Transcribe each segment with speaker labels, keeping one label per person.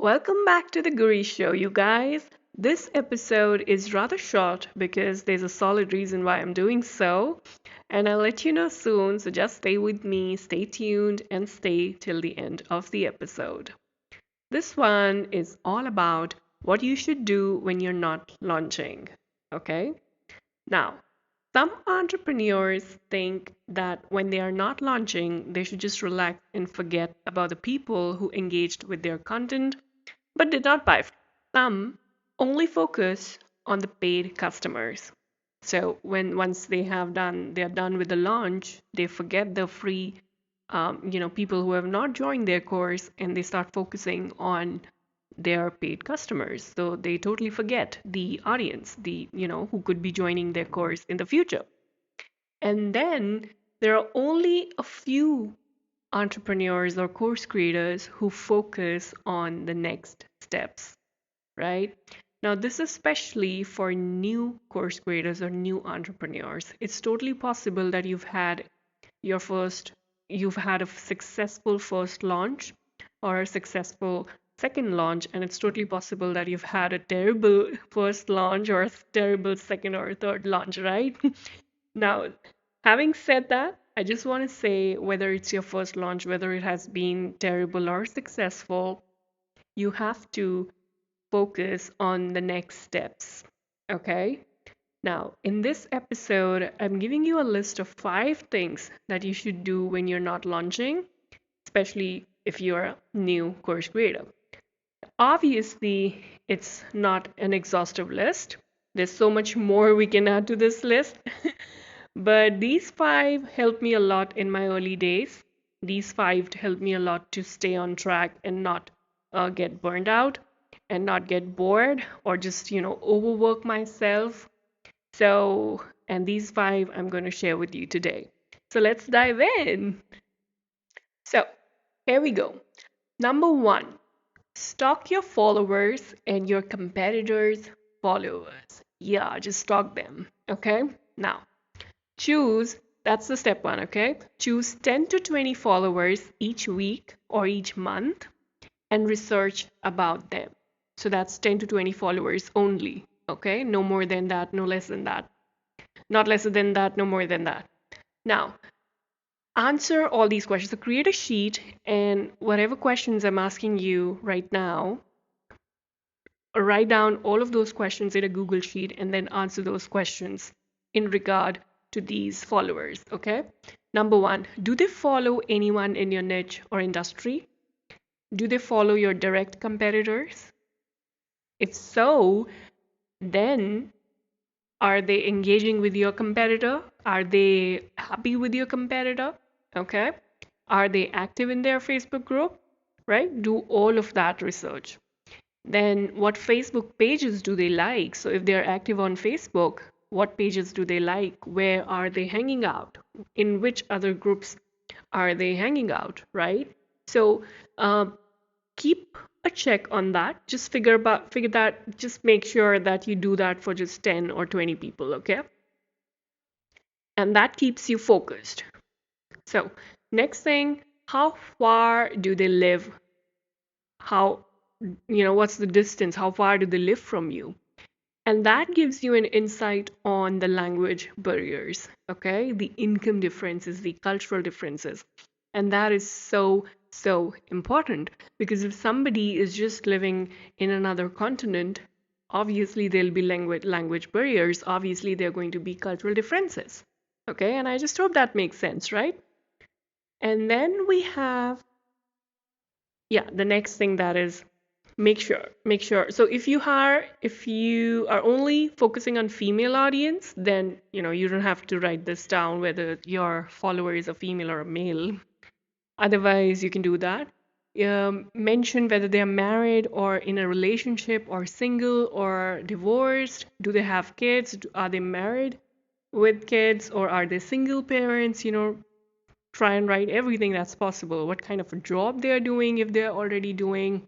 Speaker 1: Welcome back to the Guri Show, you guys. This episode is rather short because there's a solid reason why I'm doing so, and I'll let you know soon, so just stay with me, stay tuned, and stay till the end of the episode. This one is all about what you should do when you're not launching, okay? Now, some entrepreneurs think that when they are not launching, they should just relax and forget about the people who engaged with their content but did not buy. Some only focus on the paid customers. So when once they're done with the launch, they forget the free, people who have not joined their course, and they start focusing on their paid customers. So they totally forget the audience, who could be joining their course in the future. And then there are only a few entrepreneurs or course creators who focus on the next steps, right? Now, this is especially for new course creators or new entrepreneurs. It's totally possible that your first, you've had a successful first launch or a successful second launch, and it's totally possible that you've had a terrible first launch or a terrible second or third launch, right? Now, having said that, I just want to say whether it's your first launch, whether it has been terrible or successful, you have to focus on the next steps. Okay? Now, in this episode, I'm giving you a list of 5 things that you should do when you're not launching, especially if you're a new course creator. Obviously, it's not an exhaustive list. There's so much more we can add to this list. But these 5 helped me a lot in my early days. These 5 helped me a lot to stay on track and not get burned out and not get bored or just, overwork myself. So, and these 5 I'm going to share with you today. So let's dive in. So, here we go. Number 1, stalk your followers and your competitors' followers. Yeah, just stalk them. Okay? Now, choose, that's the step 1, okay? Choose 10 to 20 followers each week or each month and research about them. So that's 10 to 20 followers only, okay? No more than that, no less than that. Not lesser than that, no more than that. Now, answer all these questions. So create a sheet, and whatever questions I'm asking you right now, write down all of those questions in a Google Sheet and then answer those questions in regard to these followers, okay? Number 1, do they follow anyone in your niche or industry? Do they follow your direct competitors? If so, then are they engaging with your competitor? Are they happy with your competitor? Okay. Are they active in their Facebook group? Right? Do all of that research. Then, what Facebook pages do they like? So, if they're active on Facebook, what pages do they like? Where are they hanging out? In which other groups are they hanging out? Right? So, uh, keep a check on that. Just figure that. Just make sure that you do that for just 10 or 20 people. Okay, and that keeps you focused. So, next thing, how far do they live? How, what's the distance? How far do they live from you? And that gives you an insight on the language barriers, okay? The income differences, the cultural differences. And that is so, so important because if somebody is just living in another continent, obviously there'll be language barriers. Obviously, there are going to be cultural differences. Okay, and I just hope that makes sense, right? And then we have, yeah, the next thing that is make sure. So if you are only focusing on female audience, then you don't have to write this down whether your follower is a female or a male. Otherwise, you can do that. Mention whether they are married or in a relationship or single or divorced. Do they have kids? Are they married with kids or are they single parents? Try and write everything that's possible. What kind of a job they are doing, if they're already doing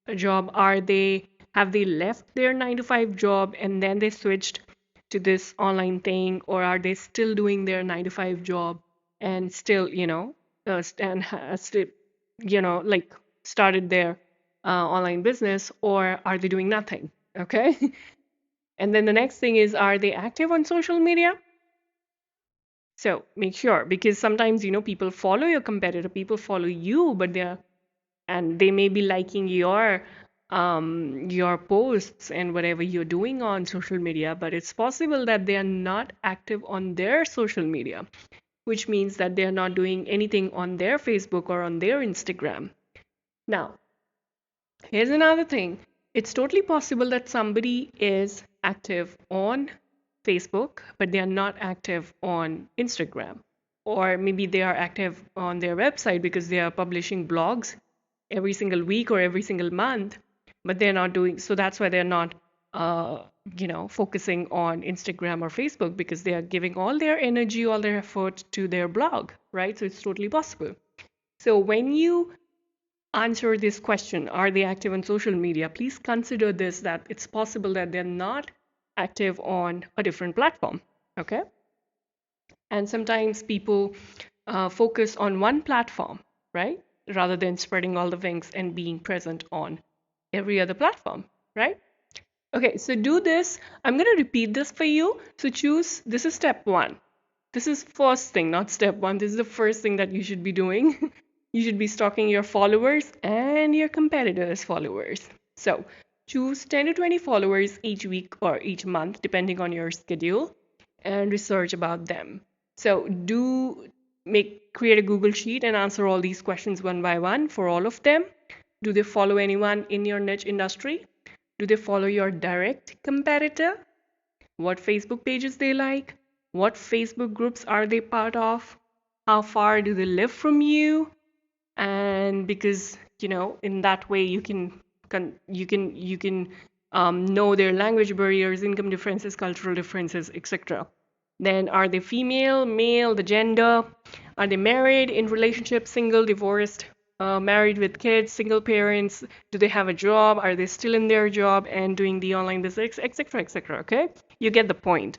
Speaker 1: a job. Have they left their 9 to 5 job and then they switched to this online thing, or are they still doing their 9 to 5 job and still, and still, like started their online business, or are they doing nothing? Okay. And then the next thing is, are they active on social media? So make sure, because sometimes, people follow your competitor, people follow you, but they may be liking your posts and whatever you're doing on social media, but it's possible that they are not active on their social media, which means that they are not doing anything on their Facebook or on their Instagram. Now, here's another thing. It's totally possible that somebody is active on Facebook, but they are not active on Instagram. Or maybe they are active on their website because they are publishing blogs every single week or every single month, but they're not doing so. That's why they're not, uh, focusing on Instagram or Facebook, because they are giving all their energy, all their effort to their blog, right? So it's totally possible. So when you answer this question, are they active on social media? Please consider this, that it's possible that they're not active on a different platform. Okay. And sometimes people focus on one platform, right? Rather than spreading all the wings and being present on every other platform, right? Okay, so do this. I'm going to repeat this for you. So choose, this is step one. This is first thing, not step one. This is the first thing that you should be doing. You should be stalking your followers and your competitors' followers. So choose 10 to 20 followers each week or each month, depending on your schedule, and research about them. So do create a Google Sheet and answer all these questions one by one for all of them. Do they follow anyone in your niche industry? Do they follow your direct competitor? What Facebook pages they like? What Facebook groups are they part of? How far do they live from you? And because, in that way you can know their language barriers, income differences, cultural differences, etc. Then, are they female, male, the gender? Are they married, in relationship, single, divorced, married with kids, single parents? Do they have a job? Are they still in their job and doing the online business, etc., etc.? Okay, you get the point.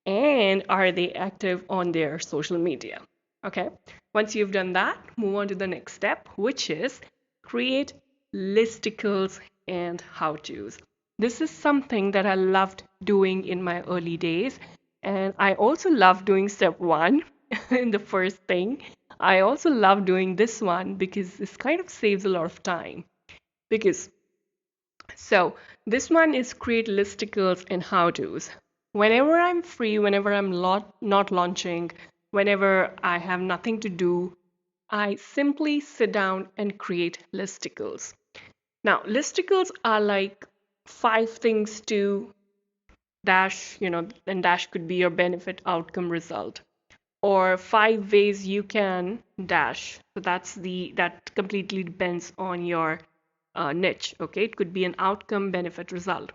Speaker 1: And are they active on their social media? Okay, once you've done that, move on to the next step, which is create listicles and how-tos. This is something that I loved doing in my early days, and I also love doing step one in the first thing. I also love doing this one because this kind of saves a lot of time. Because so this one is create listicles and how-tos. Whenever I'm free, whenever I'm not launching, whenever I have nothing to do, I simply sit down and create listicles. Now, listicles are like 5 things to dash, and dash could be your benefit, outcome, result, or 5 ways you can dash. So that completely depends on your niche. Okay, it could be an outcome, benefit, result.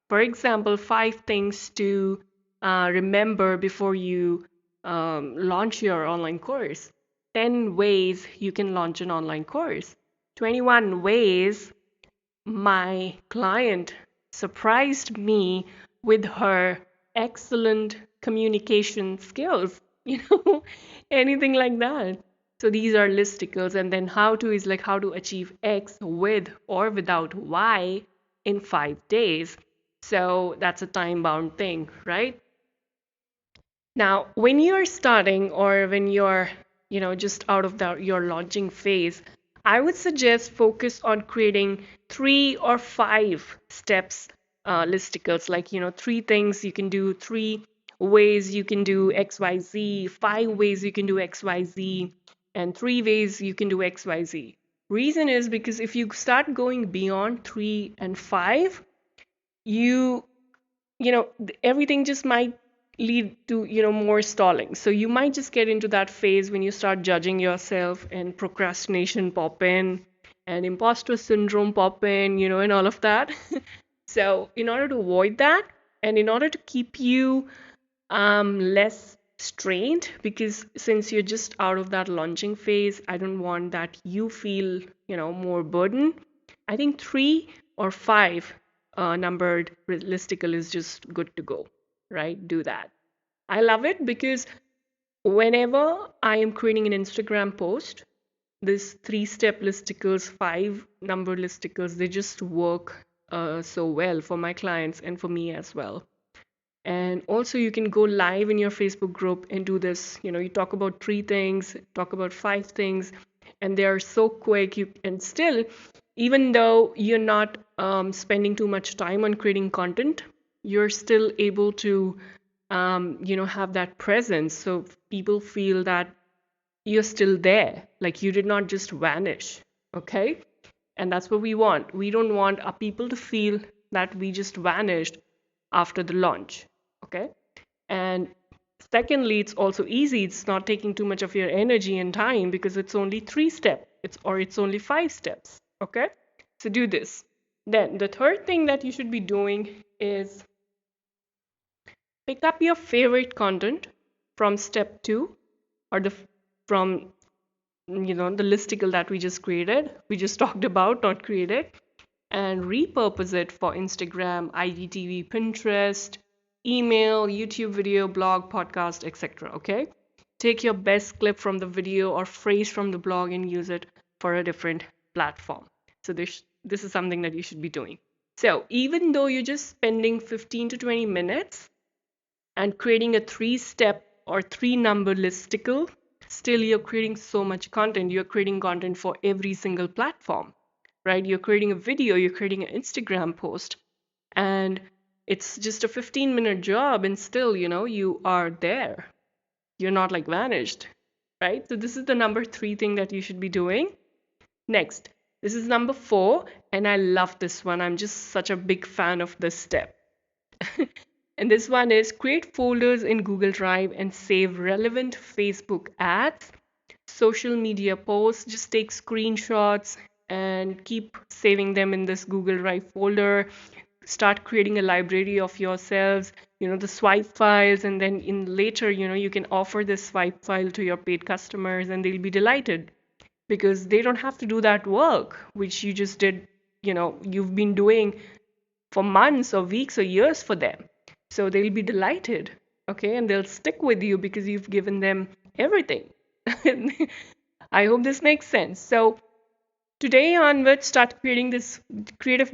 Speaker 1: For example, 5 things to remember before you launch your online course. 10 ways you can launch an online course. 21 ways my client surprised me with her excellent communication skills, anything like that. So these are listicles, and then how to is like how to achieve X with or without Y in 5 days. So that's a time bound thing, right? Now, when you're starting or when you're, just out of your launching phase, I would suggest focus on creating 3 or 5 steps listicles, like, 3 things you can do, 3 ways you can do XYZ, 5 ways you can do XYZ, and 3 ways you can do XYZ. Reason is because if you start going beyond 3 and 5, you everything just might lead to more stalling. So you might just get into that phase when you start judging yourself and procrastination pop in and imposter syndrome pop in, and all of that. So in order to avoid that, and in order to keep you less strained, because since you're just out of that launching phase, I don't want that you feel more burden. I think 3 or 5 numbered listicle is just good to go, right? Do that. I love it because whenever I am creating an Instagram post, this three-step listicles, five number listicles, they just work so well for my clients and for me as well. And also, you can go live in your Facebook group and do this. You talk about three things, talk about five things, and they are so quick. And still, even though you're not spending too much time on creating content, you're still able to, have that presence. So people feel that you're still there, like you did not just vanish. Okay? And that's what we want. We don't want our people to feel that we just vanished after the launch. Okay. And secondly, it's also easy. It's not taking too much of your energy and time because it's only three steps. It's only five steps. Okay. So do this. Then the third thing that you should be doing is pick up your favorite content from step two, or from the listicle that we just talked about, not created, and repurpose it for Instagram, IGTV, Pinterest, email, YouTube video, blog, podcast, etc. Okay? Take your best clip from the video or phrase from the blog and use it for a different platform. So this is something that you should be doing. So even though you're just spending 15 to 20 minutes and creating a three-step or three-number listicle, still you're creating so much content. You're creating content for every single platform, right? You're creating a video, you're creating an Instagram post, and it's just a 15-minute job, and still, you are there. You're not like vanished, right? So this is the number three thing that you should be doing. Next, this is number four, and I love this one. I'm just such a big fan of this step. And this one is create folders in Google Drive and save relevant Facebook ads, social media posts. Just take screenshots and keep saving them in this Google Drive folder. Start creating a library of yourselves, the swipe files, and then in later, you can offer this swipe file to your paid customers and they'll be delighted because they don't have to do that work, which you just did, you've been doing for months or weeks or years for them. So they'll be delighted, okay? And they'll stick with you because you've given them everything. I hope this makes sense. So today onwards, start creating this creative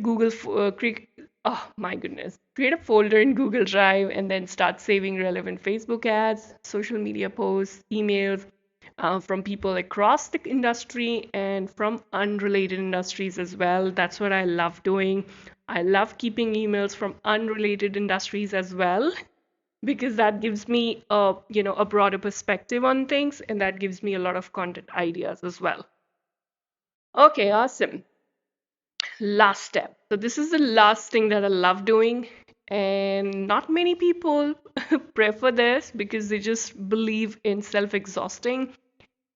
Speaker 1: oh my goodness, create a folder in Google Drive and then start saving relevant Facebook ads, social media posts, emails from people across the industry and from unrelated industries as well. That's what I love doing. I love keeping emails from unrelated industries as well because that gives me a broader perspective on things and that gives me a lot of content ideas as well. Okay, awesome. Last step. So this is the last thing that I love doing, and not many people prefer this because they just believe in self-exhausting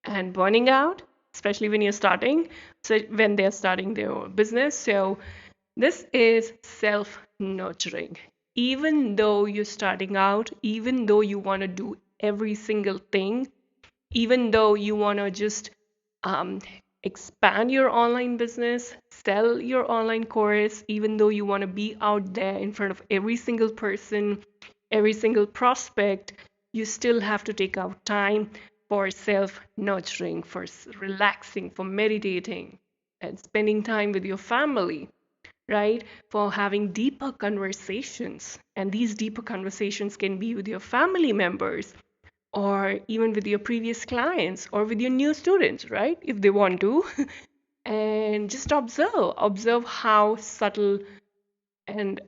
Speaker 1: and burning out, especially when you're starting, so when they're starting their own business. So this is self-nurturing. Even though you're starting out, even though you want to do every single thing, even though you want to just um, expand your online business, sell your online course, even though you want to be out there in front of every single person, every single prospect, you still have to take out time for self nurturing, for relaxing, for meditating, and spending time with your family, right? For having deeper conversations. And these deeper conversations can be with your family members or even with your previous clients or with your new students, right? If they want to. And just observe how subtle and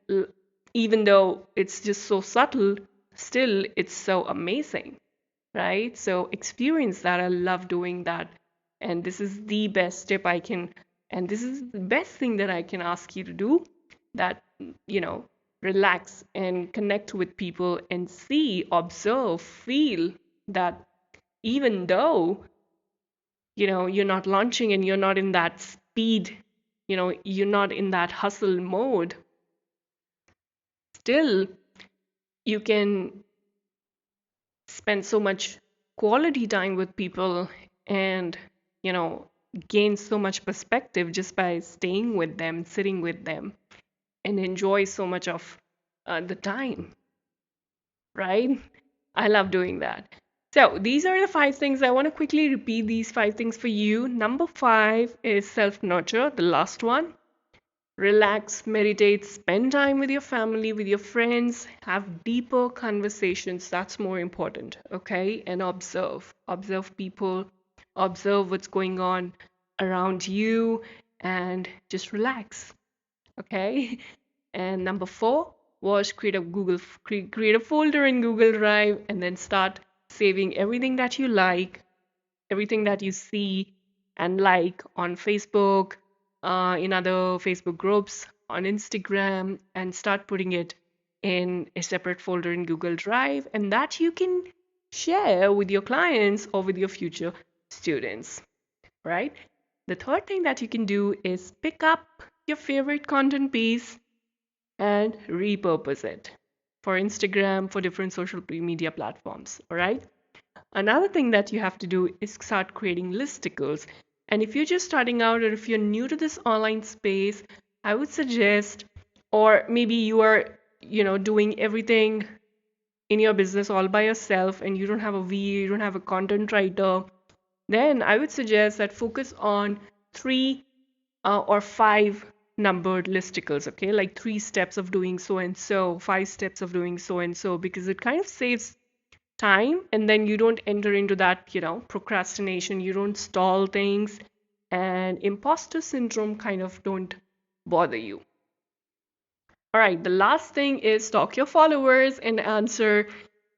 Speaker 1: even though it's just so subtle, still it's so amazing, right? So experience that. I love doing that. And this is the best tip I can, and this is the best thing that I can ask you to do, that, relax and connect with people and see, observe, feel that even though, you're not launching and you're not in that speed, you're not in that hustle mode, still you can spend so much quality time with people and, you know, gain so much perspective just by staying with them, sitting with them, and enjoy so much of the time, right? I love doing that. So these are the five things. I want to quickly repeat these five things for you. Number five is self-nurture, the last one. Relax, meditate, spend time with your family, with your friends, have deeper conversations. That's more important, okay? And observe. Observe people, observe what's going on around you, and just relax, okay? And number four was create a folder in Google Drive and then start saving everything that you like, everything that you see and like on Facebook, in other Facebook groups, on Instagram, and start putting it in a separate folder in Google Drive, and that you can share with your clients or with your future students, right? The third thing that you can do is pick up your favorite content piece and repurpose it for Instagram, for different social media platforms, all right? Another thing that you have to do is start creating listicles. And if you're just starting out or if you're new to this online space, I would suggest, or maybe you are, doing everything in your business all by yourself and you don't have a VA, you don't have a content writer, then I would suggest that focus on three or five numbered listicles, okay? Like 3 steps of doing so and so, 5 steps of doing so and so, because it kind of saves time and then you don't enter into that, procrastination, you don't stall things, and imposter syndrome kind of don't bother you. All right, the last thing is stalk your followers and answer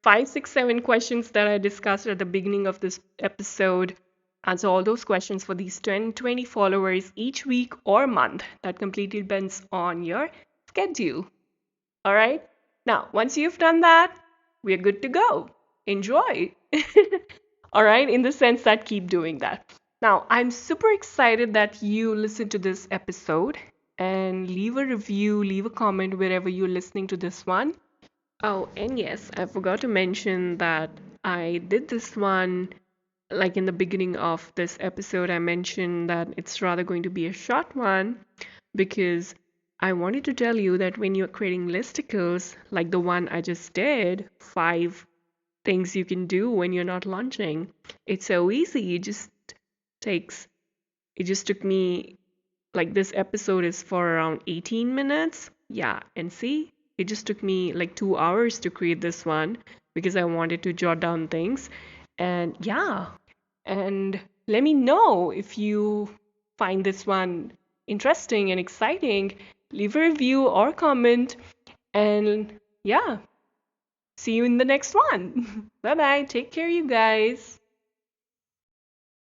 Speaker 1: 5, 6, 7 questions that I discussed at the beginning of this episode. Answer all those questions for these 10, 20 followers each week or month. That completely depends on your schedule. All right. Now, once you've done that, we're good to go. Enjoy. All right. In the sense that keep doing that. Now, I'm super excited that you listened to this episode and leave a review, leave a comment wherever you're listening to this one. Oh, and yes, I forgot to mention that I did this one like in the beginning of this episode. I mentioned that it's rather going to be a short one because I wanted to tell you that when you're creating listicles, like the one I just did, 5 things you can do when you're not launching, it's so easy. Takes, it just took me, like this episode is for around 18 minutes. Yeah, and see, it just took me like 2 hours to create this one because I wanted to jot down things. And yeah, and let me know if you find this one interesting and exciting. Leave a review or comment. And yeah, see you in the next one. Bye bye. Take care, you guys.